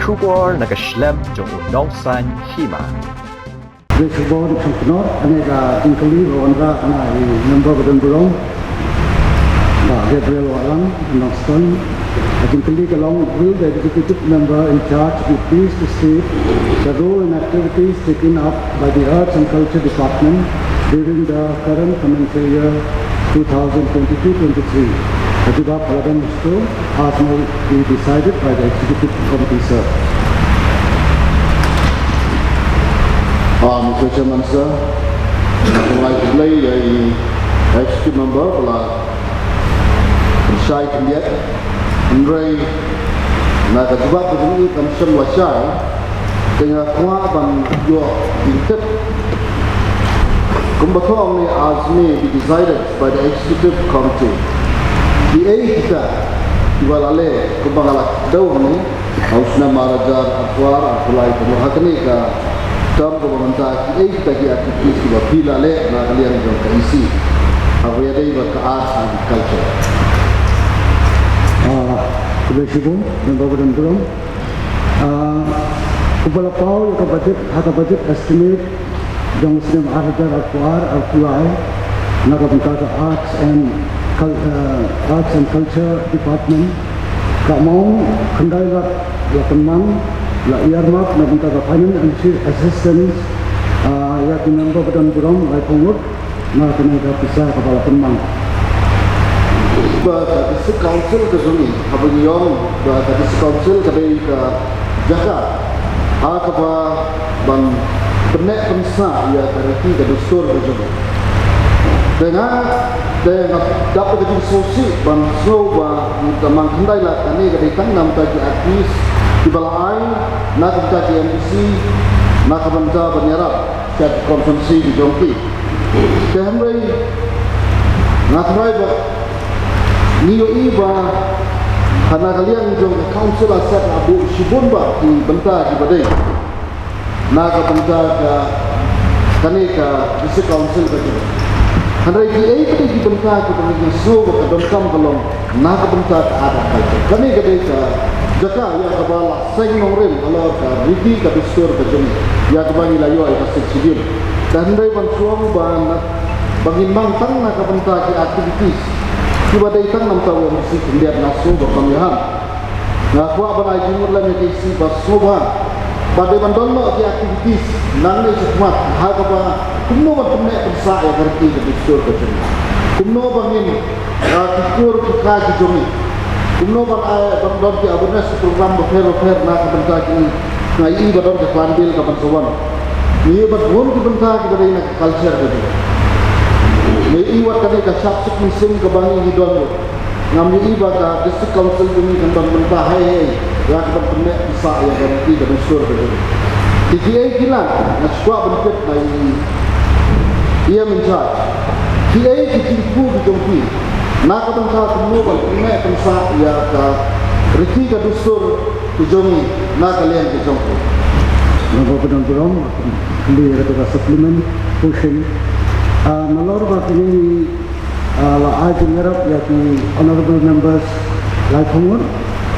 Shubor nakaslem jong unongsan hima. Di Shubor di Sumpenot, aneka tingkali ronda na number badan burung. Gabriel Walang, Noston. Tingkali kalong will the executive member in charge be pleased to state the role and activities taken up by the Arts and Culture Department during the current financial year 2022-23. Adiba Palagan Musto as now be decided by the Executive Committee, sir. Mr. Chairman, sir, I would like to play a executive member of the Shai Kendiat, Andre Nagadiba Pagini Kamsham Washai, dengan kuah ban yo intet. Kumbatong ni as may be decided by the Executive Committee. Di kita iwalale kumbangalak daw ni Ausna Marajar Atwar Atulai Pemuhakani ka tam ko mamanta ki kita ki aktivis ki bapila le na kalian jong ka isi awya dei ba ka arts and culture. Kubesibun member badan burung. Kubala pau ka budget estimate jong Muslim Marajar Atwar Atulai nakabenta ka Arts and Culture Department Kak Maung Kendai la Penmang la Iarmak na bintang Finance and Assistance ya member badan burung lai pengurut na kena pisah kepala Penmang. Ba di council ke sini habang yong ba di council kadai ke Jakarta apa ban benek pensa ya terati ke dustur ke sini dengan dapat jadi solusi ban so ba tamang kendai lah kani kadai tang nam tadi aktis di balai nak kita MBC nak benda bernyarap kat konferensi di Jongki kehemrai nak ba niyo iba karena kalian jong council aset Abu Shibun ba di benda di badai nak benda ka kani ka di council ka Handai di di benda ka dengan so ka domkam kalong nak benda ka ada culture kani kadai ka jaka ya kabala seng nongrim kalau ka riti ka distur ka jom ya kabani layo ay pasik civil handai ban suam ban bangin mangtang nak benda ki aktivitas tiba datang nam tahu mesti lihat nasu berpamihan. Nah, kuah banai jumur lah ni si basoba. Pada bandon lo di aktivitas nang ni cuma hal apa kumno bertemek besar ya kerti di distur kecil. Kumno bangin tikur kita di jumi. Kumno bandon di awareness program berfer nak bentar ini. Nah, ini bandon ke klandil ke bantuan. Ini bandon di bentar kita dari nak culture gitu. May iwat kami ka sapsik musim ka bangi hidon ngam ni iba ka district council kami kan bantahay ya ka pamne isa ya ganti ka dusur ka TGA kilan na swa benefit na iya menca TGA kitimpu di jompi na ka bangka kuno ba pamne pensa ya ka reti ka dusur ku jomi na kalian ke jompi Member badan burung kembali ke supplement pushing Nalor bak ini la ajeng Arab ya ki honorable members like humur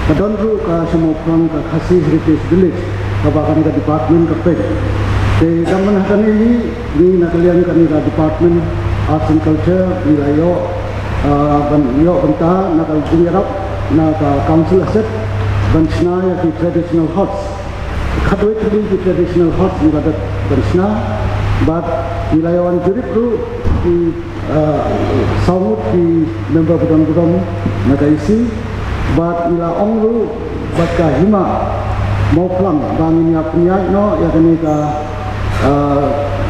kadon ru ka semua from ka Khasi Heritage Village ka bakan ka department ka peg te daman hakan ni nakalian kami ka department arts and culture ilayo ban yo benta nakal Arab na ka council asset ban sna ya ki traditional huts khadwe ki traditional huts ni ka ban sna but wilayawan jurip tu di saumut di member badan nagaisi but ila ongru but ka hima mau pelang bangin ya punya no ya kini ka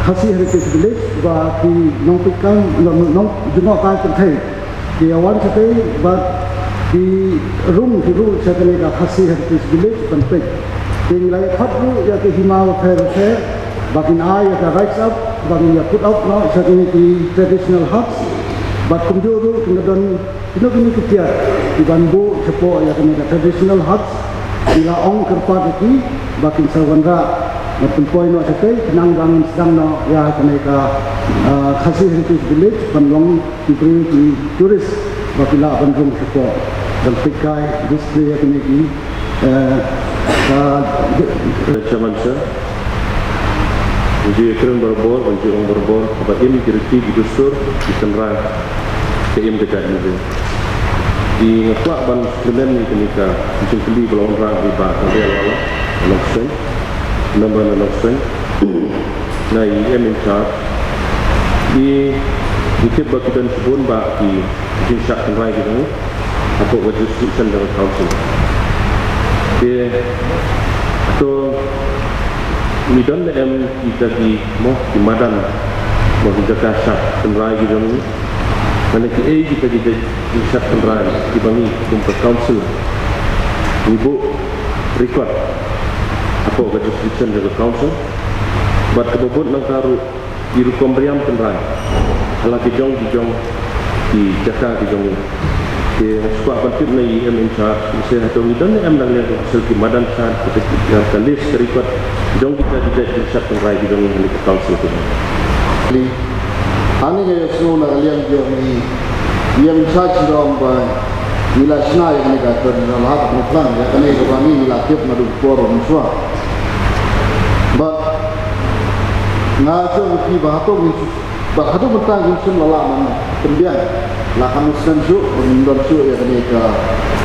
Khasi Heritage Village ba di nongpikan nong jengok ka terthai di awan satai but di room sa kini ka Khasi Heritage Village penpek di wilayah khadru ya ke hima fair bakin ya ka rise up bakin ya put out no sa kini di traditional huts but kumjuru kinadon kini kitia di bambu sepo ya kini ka traditional huts ila ong kerpat iki bakin sawanra Napunpoy no sa kay kinanggangan sedang no ya kini ka Khasi Heritage Village panlong di tourist bakila bandung sepo dan pikai display ya kini Chairman sir, Uji Ekran Berbor, Uji Ong Berbor, Abad Im Kirti di Dustur, di Senrai, ke Im dekat ini. Di ngekuak ban suplemen ni kenika, macam keli belum orang di bawah ada lala, nongsen, nombor nongsen, nah Im in charge. Di ikut bagian sebun bak di Jinshat Senrai kita ni, aku wajib subscription dengan council. Dia atau midon kita di di Madan mau kita kasih Senrai gitu ni, mana kita di Jinshat Senrai di bangi kumpul council ibu record apa wajib subscription dengan council, buat kebobot nang karu di rukom beriam Senrai, alah dijong di Jakarta dijong. Dia suka bantu nai in charge. Saya tahu midon nang lihat hasil Madan saat kita list record jong kita di Jinshat Senrai dijong ni ke council tu. Jadi, ane gaya semua nak kalian dia ni yang charge dong by nilai senai yang ni kata dalam hal muklang ya kene kami nilai tiap madu forum semua. But ngaco di bahato mentang insun lala mana kemudian lakan senju undang su ya kene ke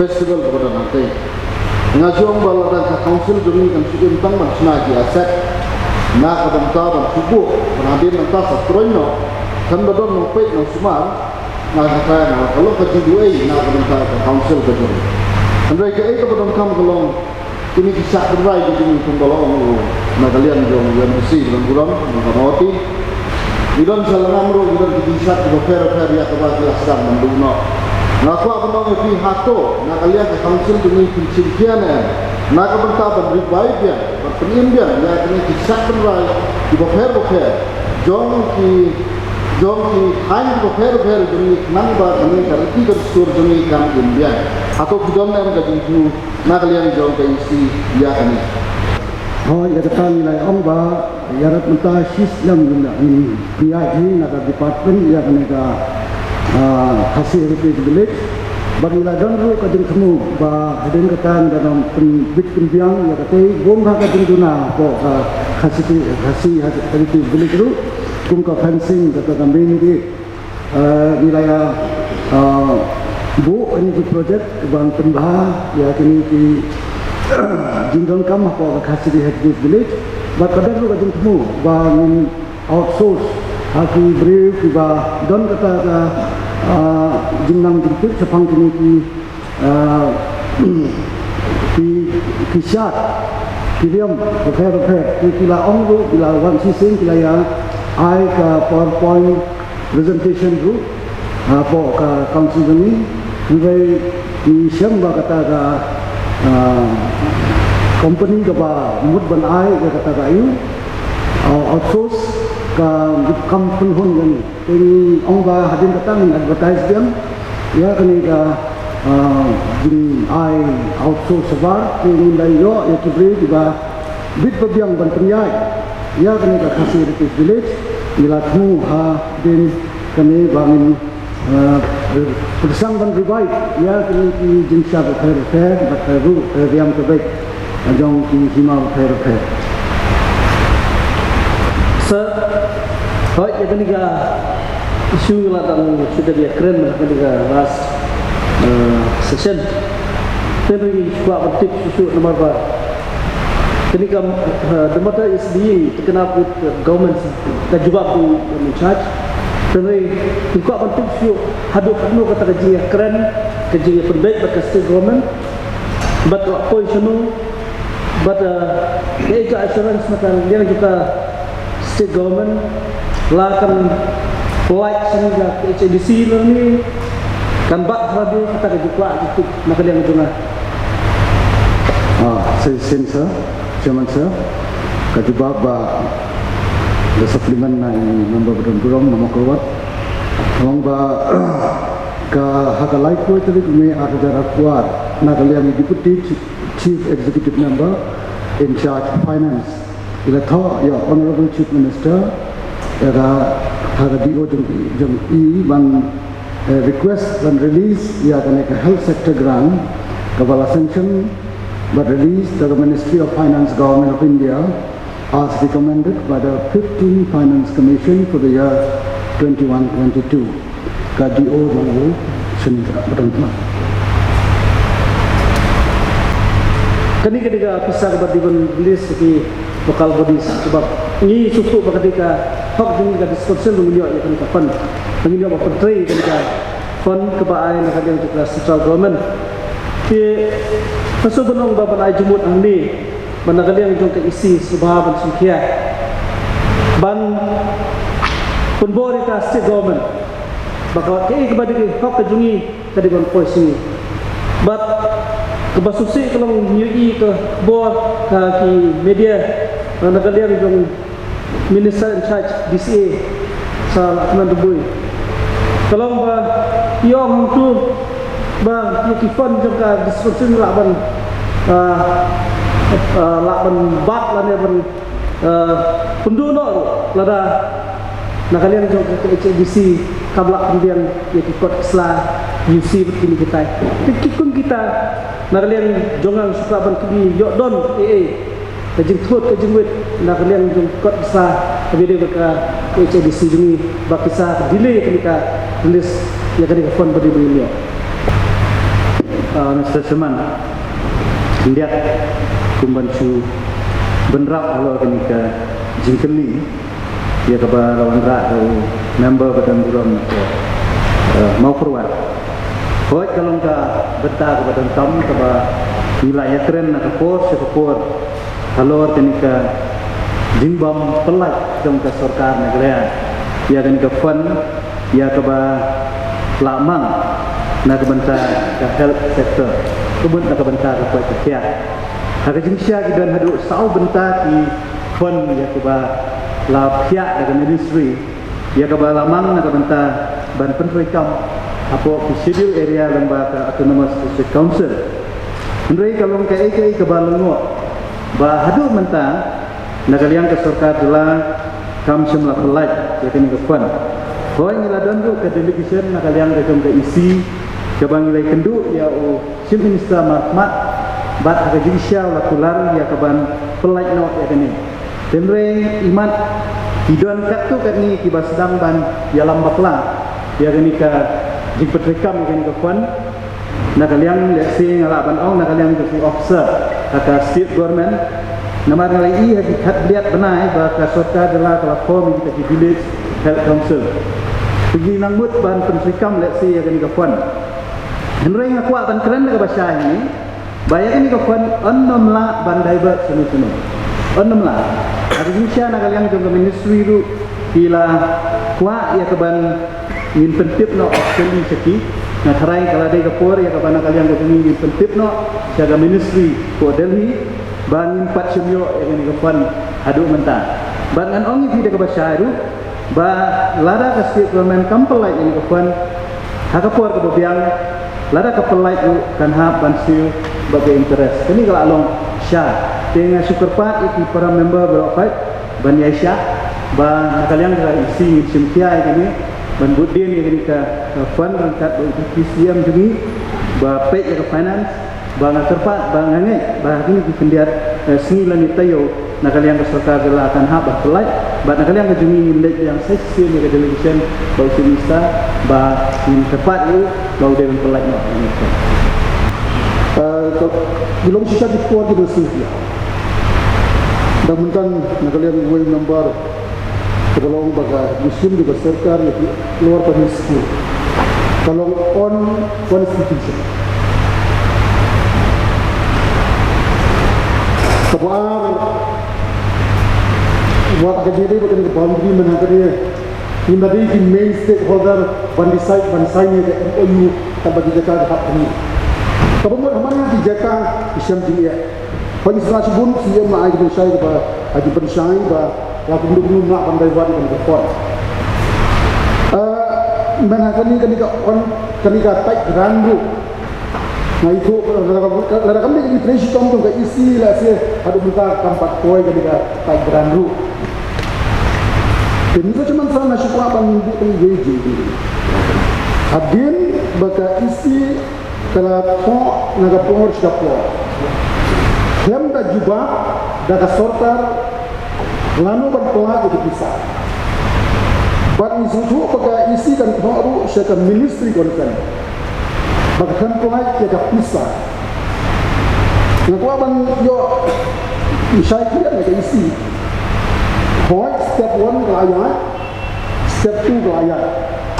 festival pada nanti. Ngaco balatan ke council demi kan sudah tentang macam lagi aset nak bangsa dan subuh penampilan entah satroino kan badon nopek no sumar nak kata nak kalau ke G2A nak bangsa ke council betul andai ke itu badon kam kalau ini kisah berai di sini pembalong nak kalian jom yang bersih dan kurang mengamati bidon salamro bidon kisah ke fair ya ke bagi asam menduno nak apa bang fi hato nak kalian ke council demi pincian nak bangsa dan revive ya penimbian ya kini kisah berai di boker jom ki hang boker demi nangba kami karti bersur demi kan imbian atau bidon yang gaji nak kalian jom ke isi ya kami oh ya datang nilai ba ya rat mentah sistem guna ini PIG nak department ya kena kasih heritage village bagi ladan ru kadang temu ba hadin katan dalam bit pembiang ya kata gom ha kadang duna ko kasih heritage village ru kum ka fencing kata kami ni wilayah bu ini project bang pembah ya kini di jindon kam ko kasih heritage village ba kadang ru kadang temu ba outsource haki brief ba don kata jenang dikit sepang kini ki syat kiriam repair kila ongru kila wan sising kila ya ai ka PowerPoint presentation group po ka council ni ngai ni syam ba kata ka company ka ba mud ban ai ka kata ka yu outsource ka company hun gan ini ong ba hadin katang advertise them ya kani ka jin ai outsource sabar ini layo ya kibri ba bit babiang ban penyai ya kani ka kasih di village ilatmu ha din kani bangin persang ban revive ya kani ki jinsha ba repair bataru riam terbaik ajong ki hima repair Hoi, ya kini ka isu latang sudah dia keren lah kini ka last session. Tapi juga penting isu nomor apa? Kini ka the matter is being taken up with government dan juga bu in charge. Tapi juga penting isu hadap penuh kata kerja keren, kerja perbaik bagi state government. But apa isu but dia assurance macam dia juga state government lakan flight sehingga HDC ni kan bak radio kata juga itu nak kalian juga saya sensor Chairman sir kajubab ba the supplement na member berum nama kawat awang ba ka haka light ko tadi me ada kuat nak kalian deputy chief executive member in charge of finance ila tho ya honorable chief minister era ada dio jeng ban request dan release ya kena ke health sector grant kepala sanction but released by the Ministry of Finance Government of India as recommended by the 15th Finance Commission for the year 21-22. KDO Lalu Senika Berhenti. Kini ketika pisah keberdiban belis di lokal bodis sebab ini suku ketika hak dengan diskursus menginjak yang ketika fund menginjak berpenteri ketika fund kebaai nak ada untuk central government di pasal benong bapak ajumut angni manakala yang jong keisi subah ban sungkia ban penborita state government bakal kepada hak kejungi ketika polisi but kebasusi kalau nyui ke board ke media manakala yang jong minister in charge DCA sa lakman dubui kalau ba yong tu ba yakifan jong ka diskursus lakban bat lane ban penduno lada nakalian jong ke HDC kabla kemudian yakikot Islam UC begini kita tikikun kita nakalian jongang suka ban kini yok don kajing thot kajing wit nakalian jong kot bisa video ka HDC juni bakisa delay ketika tulis ya ketika fon beri yo Mr. Seman lihat kumbansu benrap halo kenika jingkeli ya kaba lawan ra member badan buram mau perwat hoy kalau ka beta ke badan tam kaba wilayah keren nak pos sekor halo kenika jingbam pelaj jong ka sarkar negara ya kenika fund ya kaba lamang nak benta ka health sector kebun nak benta ka kesehatan hak jingsya kidan hadu sau benta ki fund ya kaba la pihak dengan industri ya kaba lamang nak benta ban penrikam apo schedule area lembaga autonomous district council ndrei kalong ka ek kaba lengo ba hadu menta nagaliang ka sarkar dula kam semla pelaj ya kini ka fund hoy ngiladon du ka delegation nagaliang ka ka isi kabang nilai kendu ya o chief minister Mahmat bat ka jingsya la kular ya kaban pelaj no ya kini tenre imat hidon katu kani kiba sedang ban ya lambakla ya kini ka jipetrekam kini ka fund nakaliang lesi ngalaban ong nakaliang tu officer kata state government nama ngalai hakikat lihat benai ba ka sarkar adalah kala form kita di village health council pergi nangmut ban pentrekam lesi ya kini ka fund henry ngakwa ban keren ka bahasa ini bayar ini ka fund onnomla ban diver sunu-sunu onnomla ada Indonesia nakaliang jong ministry tu bila kuat ya keban ingin pentip no australia seki nak harai kalau ada kapor ya keban nakaliang ingin pentip no jaga ministry ko Delhi ban 4 semyo ya ini keban adu mentah ban an ongi tidak ke basyaru ba lada ka state government kampelai ini keban hakapor ke biang lada kapelai tu kan ha ban siu bagi interest ini kalau along syah dengan syukurpat itu para member berapa ban Aisyah ban kalian dah isi simpiai kini ban budin yang ke fund rangkat untuk PCM juga ba pay ke finance ban terpat ban ngai ba ini kendiat sengilan itayo nak kalian ke sarkar adalah akan hak berpelai ban kalian ke jumi milik yang seksi ni ke delegation bau sinista ba in tepat itu bau dewan pelai no belum sisa di kuat di Rusia. Dan mungkin nakalian way number kalau baga musim juga sarkar luar pada school. Kalau on constitution. Sebuah buat kejadian bukan ke boundary menangkapnya. Ini di main stakeholder bandisai ke MOU tak bagi jaka hak ini. Kalau mana dijaga Islam dunia, kalau Islam sebun siapa nak ajar bersai kepada ajar bersai bah, lagu belum nak pandai buat dengan kepon. Mana kenika tak randu, nah itu lara kami ini presi tom tu ke isi lah sih, ada buka tempat koi kenika tak randu. Ini tu cuma soal nasi kuah bangun buat gaji. Hadin baka isi kalau kau nak pergi sudah Hem da jubah da sortar lanu ban pelagi dipisah. Ban isuju baga isi kan baru syaka ministry konten. Bahkan pelagi dia pisah. Ngaku ban yo isai kira mereka isi. Hoi step 1 kelayat, step 2 kelayat.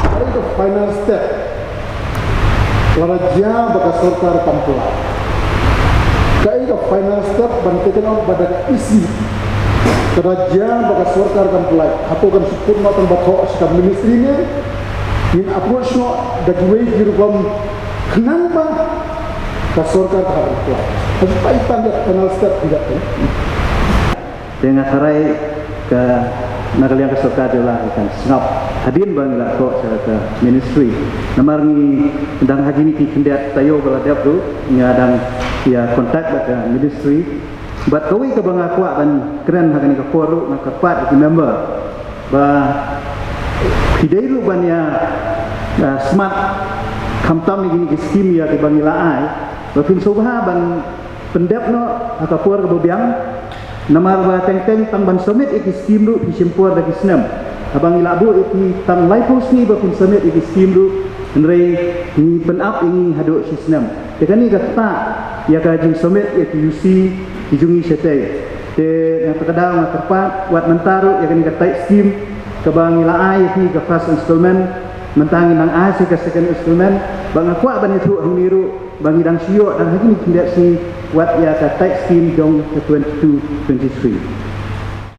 Ada itu final step. Laraja baga sortar tampula. Kai itu final step bantekan on pada isi. Laraja baga sortar tampula. Aku kan support matan batok syaka ministry ni. In approach no the way dirubam kenapa kasortar tampula. Tapi paitan dia final step tidak kan. Dengan harai ke nagalian ke sorka adalah ikan sengap hadin bangla ko sa ke ministry namar ni dang haji ni kindat tayo bala dap tu ngadang ya kontak ba ministry bat kawi ke banga kwa dan keren hagan ka koru na kapat di member ba hidairu ban ya smart kamtam ni gini skim ya ke bangila ai ba pin sobha ban pendap no ka por ke bobiang namar ba teng-teng tang ban summit iki skim du disimpur dari senam abang ilabu iki tang lifehouse ni ba pun summit iki skim du nrei ni pen up ini hadu si senam tekan ni kata ya ka jing summit iki UC dijungi sete te yang terkadang terpat buat mentaru ya kan kata skim ke bang ilai iki ke first installment mentangin nang asi ke second installment bang aku ban itu huniru bang idang sio dan hari ni tindak si what ya kata skim jong 22-23